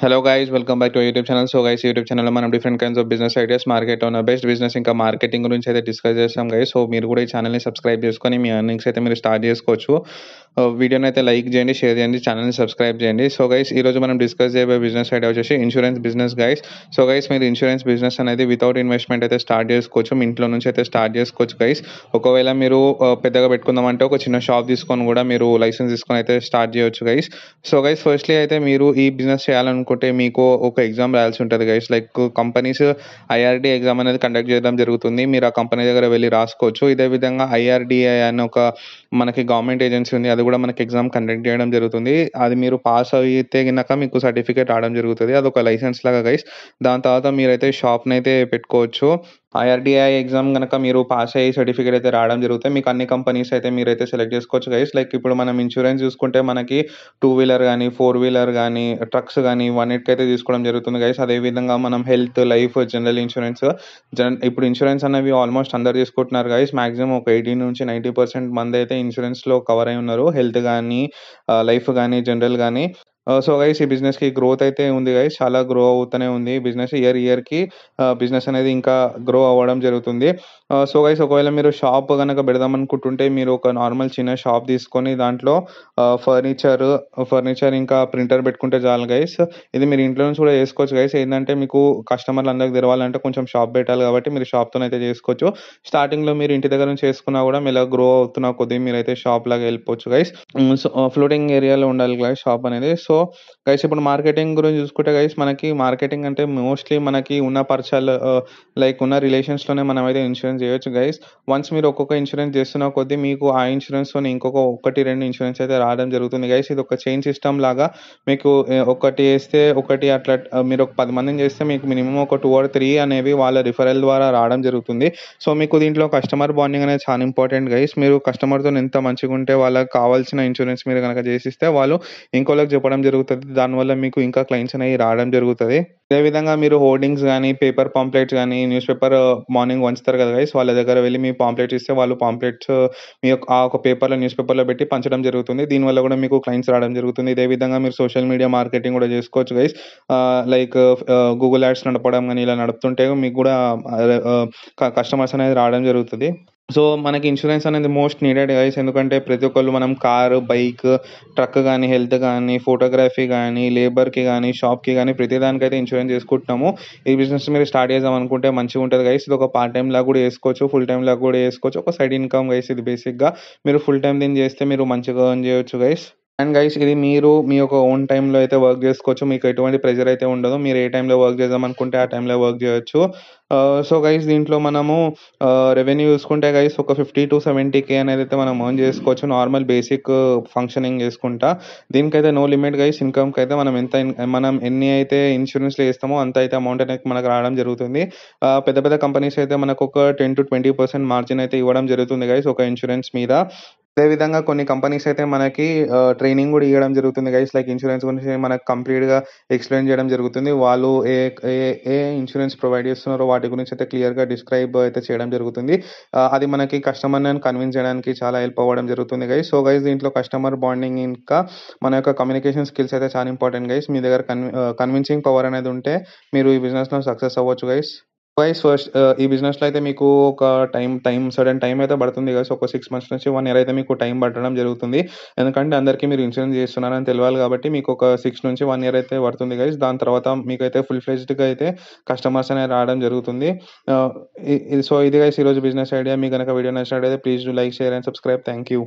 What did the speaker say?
Hello guys welcome back to YouTube channel. So guys YouTube ఛానల్లో మనం different kinds of business ideas, market owner best business ఇంకా marketing గురించి అయితే discuss చేస్తాం guys. So మీరు కూడా ఈ ఛానల్ని సబ్స్క్రైబ్ చేసుకొని మీ ఎర్నింగ్స్ అయితే మీరు స్టార్ట్ చేసుకోవచ్చు. వీడియోని అయితే లైక్ చేయండి, షేర్ చేయండి, ఛానల్ని సబ్స్క్రైబ్ చేయండి. సో గైస్ ఈరోజు మనం డిస్కస్ చేయబోయే బిజినెస్ ఐడియా వచ్చేసి insurance business guys. So guys మీరు ఇన్సూరెన్స్ బిజినెస్ అనేది వితౌట్ ఇన్వెస్ట్మెంట్ అయితే స్టార్ట్ చేసుకోవచ్చు, మీ ఇంట్లో నుంచి అయితే స్టార్ట్ చేసుకోవచ్చు గైస్. ఒకవేళ మీరు పెద్దగా పెట్టుకుందామంటే ఒక చిన్న షాప్ తీసుకొని కూడా మీరు లైసెన్స్ తీసుకొని అయితే స్టార్ట్ చేయొచ్చు గైస్. సో గైస్ ఫస్ట్లీ అయితే మీరు ఈ బిజినెస్ చేయాలనుకుంటే మీకు ఒక ఎగ్జామ్ రాయాల్సి ఉంటుంది guys. Like companies IRD exam అనేది కండక్ట్ చేయడం జరుగుతుంది. మీరు ఆ కంపెనీ దగ్గర వెళ్ళి రాసుకోవచ్చు. ఇదే విధంగా ఐఆర్డిఐ అని ఒక మనకి గవర్నమెంట్ ఏజెన్సీ ఉంది, అది కూడా మనకి ఎగ్జామ్ కండక్ట్ చేయడం జరుగుతుంది. అది మీరు పాస్ అయితే కనుక మీకు సర్టిఫికేట్ రావడం జరుగుతుంది, అది ఒక లైసెన్స్ లాగా గైస్. దాని తర్వాత మీరైతే షాప్ని అయితే పెట్టుకోవచ్చు. ఐఆర్డిఐ ఎగ్జామ్ కనుక మీరు పాస్ అయ్యి సర్టిఫికేట్ అయితే రావడం జరుగుతుంది. మీకు అన్ని కంపెనీస్ అయితే మీరైతే సెలెక్ట్ చేసుకోవచ్చు గైస్. లైక్ ఇప్పుడు మనం ఇన్సూరెన్స్ చూసుకుంటే మనకి టూ వీలర్ కానీ, ఫోర్ వీలర్ కానీ, ట్రక్స్ కానీ ఇవన్నిటికైతే తీసుకోవడం జరుగుతుంది గైస్. అదేవిధంగా మనం హెల్త్, లైఫ్, జనరల్ ఇన్సూరెన్స్ ఇప్పుడు ఇన్సూరెన్స్ అనేవి ఆల్మోస్ట్ అందరు తీసుకుంటున్నారు గైస్. మాక్సిమం ఒక 80-90% మంది అయితే ఇన్సూరెన్స్లో కవర్ అయి ఉన్నారు. హెల్త్ కానీ, లైఫ్ కానీ, జనరల్ కానీ. సో గైస్ ఈ బిజినెస్‌కి గ్రోత్ అయితే ఉంది గైస్. చాలా గ్రో అవుతూనే ఉంది ఈ బిజినెస్. ఇయర్‌కి బిజినెస్ అనేది ఇంకా గ్రో అవ్వడం జరుగుతుంది. సో గైస్ ఒకవేళ మీరు షాప్ గనక పెడదామనుకుంటుంటే మీరు ఒక నార్మల్ చిన్న షాప్ తీసుకొని దాంట్లో ఫర్నిచర్ ఇంకా ప్రింటర్ పెట్టుకుంటే చాలు గైస్. ఇది మీరు ఇంట్లో నుంచి కూడా చేసుకోవచ్చు గైస్. ఏందంటే మీకు కస్టమర్లు అందరికి తెలవాలంటే కొంచెం షాప్ పెట్టాలి కాబట్టి మీరు షాప్‌తోనైతే చేసుకోవచ్చు. స్టార్టింగ్‌లో మీరు ఇంటి దగ్గర నుంచి చేసుకున్నా కూడా మెల్లగా గ్రో అవుతున్న కొద్దీ మీరైతే షాప్ లాగా వెళ్ళిపోవచ్చు గైస్. సో ఫ్లోటింగ్ ఏరియాలో ఉండాలి గైస్ షాప్ అనేది. సో గైస్ ఇప్పుడు మార్కెటింగ్ గురించి చూసుకుంటే గైస్ మనకి మార్కెటింగ్ అంటే మోస్ట్లీ మనకి ఉన్న పరిచయాలు లైక్ ఉన్న రిలేషన్స్‌లోనే మనమైతే ఇన్సూరెన్స్ చేయొచ్చు గైస్. వన్స్ మీరు ఒక్కొక్క ఇన్సూరెన్స్ చేస్తున్న కొద్దీ మీకు ఆ ఇన్సూరెన్స్‌తోని ఇంకొక 1, 2 ఇన్సూరెన్స్ అయితే రావడం జరుగుతుంది గైస్. ఇది ఒక చైన్ సిస్టమ్ లాగా. మీకు ఒకటి ఏస్తే ఒకటి అట్లా మీరు ఒక 10 మందిని చేస్తే మీకు మినిమమ్ ఒక 2 ఆర్ 3 అనేవి వాళ్ళ రిఫరల్ ద్వారా రావడం జరుగుతుంది. సో మీకు దీంట్లో కస్టమర్ బాండింగ్ అనేది చాలా ఇంపార్టెంట్ గైస్. మీరు కస్టమర్‌తోని ఎంత మంచిగుంటే వాళ్ళకి కావాల్సిన ఇన్సూరెన్స్ మీరు గనక చేసిస్తే వాళ్ళు ఇంకోళ్ళకి చెప్పడం జరుగుతది. దానివల్ల మీకు ఇంకా క్లయింట్స్ అనేవి రావడం జరుగుతది. అదే విధంగా మీరు హోర్డింగ్స్ గానీ, పేపర్ పాంప్లెట్స్ గానీ, న్యూస్ పేపర్ మార్నింగ్ పంచుతారు కదా గైస్. వాళ్ళ దగ్గర వెళ్లి మీ పాంప్లెట్స్ ఇస్తే వాళ్ళు పాంప్లెట్స్ మీ యొక్క ఆ ఒక న్యూస్ పేపర్‌లో పెట్టి పంచడం జరుగుతుంది. దీనివల్ల కూడా మీకు క్లయింట్స్ రావడం జరుగుతుంది. ఇదే విధంగా మీరు సోషల్ మీడియా మార్కెటింగ్ కూడా చేసుకోవచ్చు గైస్. లైక్ గూగుల్ యాడ్స్ నడపడం గానీ ఇలా నడుపుతుంటే మీకు కూడా కస్టమర్స్ అనేది రావడం జరుగుతది. సో మనకి ఇన్సూరెన్స్ అనేది మోస్ట్ నీడెడ్ గైస్. ఎందుకంటే ప్రతి ఒక్కళ్ళు మనం కారు, బైక్, ట్రక్ గానీ, హెల్త్ గానీ, ఫోటోగ్రఫీ గానీ, లేబర్‌కి గానీ, షాప్‌కి గానీ ప్రతి దానికైతే ఇన్సూరెన్స్ చేసుకుంటున్నాము. ఈ బిజినెస్ మీరు స్టార్ట్ చేద్దామనుకుంటే మంచిగుంటది గైస్. ఇదొక పార్ట్ టైమ్ లాగా కూడా చేసుకోవచ్చు, ఫుల్ టైమ్ లాగా కూడా చేసుకోవచ్చు. ఒక సైడ్ ఇన్‌కమ్ గైస్ ఇది బేసిక్‌గా. మీరు ఫుల్ టైమ్ దీన్ని చేస్తే మీరు మంచిగా ఎర్న్ చేయొచ్చు గైస్. అండ్ గైస్ ఇది మీరు మీ యొక్క ఓన్ టైమ్‌లో అయితే వర్క్ చేసుకోవచ్చు. మీకు ఎటువంటి ప్రెషర్ అయితే ఉండదు. మీరు ఏ టైమ్‌లో వర్క్ చేద్దామనుకుంటే ఆ టైమ్‌లో వర్క్ చేయొచ్చు. సో గైస్ దీంట్లో మనము రెవెన్యూ చూసుకుంటే గైస్ ఒక 50-70K అనేదైతే మనం ఎర్న్ చేసుకోవచ్చు. నార్మల్ బేసిక్ ఫంక్షనింగ్ చేసుకుంటా. దీనికైతే నో లిమిట్ గైస్. ఇన్‌కమ్‌కైతే మనం ఎన్ని అయితే ఇన్సూరెన్స్‌లు ఏస్తామో అంత అయితే అమౌంట్ అనేది మనకు రావడం జరుగుతుంది. పెద్ద పెద్ద కంపెనీస్ అయితే మనకొక 10-20% మార్జిన్ అయితే ఇవ్వడం జరుగుతుంది గైస్ ఒక ఇన్సూరెన్స్ మీద. అదే విధంగా కొన్ని కంపెనీస్ అయితే మనకి ట్రైనింగ్ కూడా ఇవ్వడం జరుగుతుంది గైస్. లైక్ ఇన్సూరెన్స్ గురించి మనకు కంప్లీట్‌గా ఎక్స్‌ప్లెయిన్ చేయడం జరుగుతుంది. వాళ్ళు ఏ ఏ ఏ ఇన్సూరెన్స్ ప్రొవైడ్ చేస్తున్నారో వాటి గురించి అయితే క్లియర్‌గా డిస్క్రైబ్ అయితే చేయడం జరుగుతుంది. అది మనకి కస్టమర్‌ని కన్విన్స్ చేయడానికి చాలా హెల్ప్ అవ్వడం జరుగుతుంది గైస్. సో గైస్ దీంట్లో కస్టమర్ బాండింగ్ ఇంకా మన యొక్క కమ్యూనికేషన్ స్కిల్స్ అయితే చాలా ఇంపార్టెంట్ గైస్. మీ దగ్గర కన్విన్సింగ్ పవర్ అనేది ఉంటే మీరు ఈ బిజినెస్‌లో సక్సెస్ అవ్వచ్చు గైస్. ఫస్ట్ ఈ బిజినెస్‌లో అయితే మీకు ఒక సర్టెన్ టైమ్ అయితే పడుతుంది గైస్. ఒక 6 మంత్స్ నుంచి 1 ఇయర్ అయితే మీకు టైం పట్టడం జరుగుతుంది. ఎందుకంటే అందరికీ మీరు ఇన్సూరెన్స్ చేస్తున్నారని తెలవాలి కాబట్టి మీకు ఒక 6-1 ఇయర్ అయితే పడుతుంది గైస్. దాని తర్వాత మీకైతే ఫుల్ ఫ్లెడ్జ్డ్‌గా అయితే కస్టమర్స్ అనేది రావడం జరుగుతుంది. ఆహ్, ఇది గైస్ ఈరోజు బిజినెస్ ఐడియా. మీకు గనక వీడియో నచ్చినట్లయితే please do like, share and subscribe. Thank you.